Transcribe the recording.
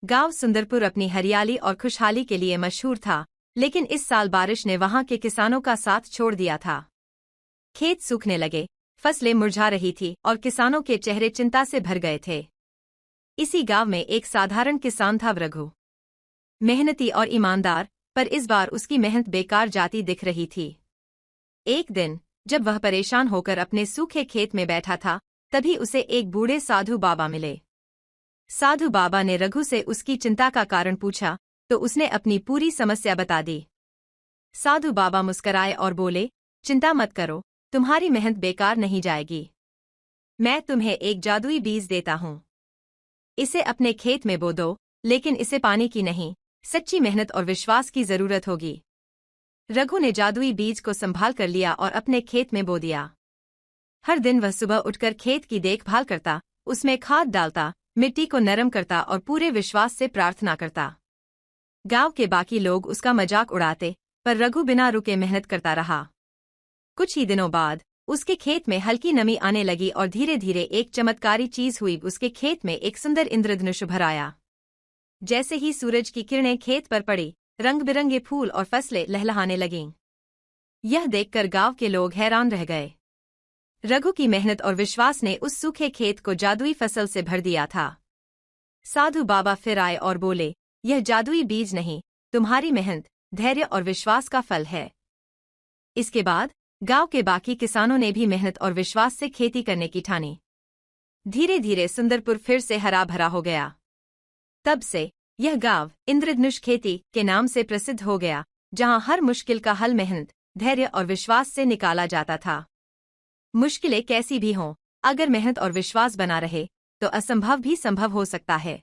गांव सुंदरपुर अपनी हरियाली और खुशहाली के लिए मशहूर था, लेकिन इस साल बारिश ने वहां के किसानों का साथ छोड़ दिया था। खेत सूखने लगे, फसलें मुरझा रही थी और किसानों के चेहरे चिंता से भर गए थे। इसी गांव में एक साधारण किसान था, रघु। मेहनती और ईमानदार, पर इस बार उसकी मेहनत बेकार जाती दिख रही थी। एक दिन जब वह परेशान होकर अपने सूखे खेत में बैठा था, तभी उसे एक बूढ़े साधु बाबा मिले। साधु बाबा ने रघु से उसकी चिंता का कारण पूछा, तो उसने अपनी पूरी समस्या बता दी। साधु बाबा मुस्कराए और बोले, चिंता मत करो, तुम्हारी मेहनत बेकार नहीं जाएगी। मैं तुम्हें एक जादुई बीज देता हूँ। इसे अपने खेत में बो दो, लेकिन इसे पानी की नहीं, सच्ची मेहनत और विश्वास की जरूरत होगी। रघु ने जादुई बीज को संभाल कर लिया और अपने खेत में बो दिया। हर दिन वह सुबह उठकर खेत की देखभाल करता, उसमें खाद डालता, मिट्टी को नरम करता और पूरे विश्वास से प्रार्थना करता। गांव के बाकी लोग उसका मजाक उड़ाते, पर रघु बिना रुके मेहनत करता रहा। कुछ ही दिनों बाद उसके खेत में हल्की नमी आने लगी और धीरे धीरे एक चमत्कारी चीज हुई। उसके खेत में एक सुंदर इंद्रधनुष उभर आया। जैसे ही सूरज की किरणें खेत पर पड़ी, रंग बिरंगे फूल और फसलें लहलहाने लगीं। यह देखकर गांव के लोग हैरान रह गए। रघु की मेहनत और विश्वास ने उस सूखे खेत को जादुई फसल से भर दिया था। साधु बाबा फिर आए और बोले, यह जादुई बीज नहीं, तुम्हारी मेहनत, धैर्य और विश्वास का फल है। इसके बाद गांव के बाकी किसानों ने भी मेहनत और विश्वास से खेती करने की ठानी। धीरे धीरे सुंदरपुर फिर से हरा भरा हो गया। तब से यह गांव इंद्रधनुष खेती के नाम से प्रसिद्ध हो गया, जहां हर मुश्किल का हल मेहनत, धैर्य और विश्वास से निकाला जाता था। मुश्किलें कैसी भी हों, अगर मेहनत और विश्वास बना रहे, तो असंभव भी संभव हो सकता है।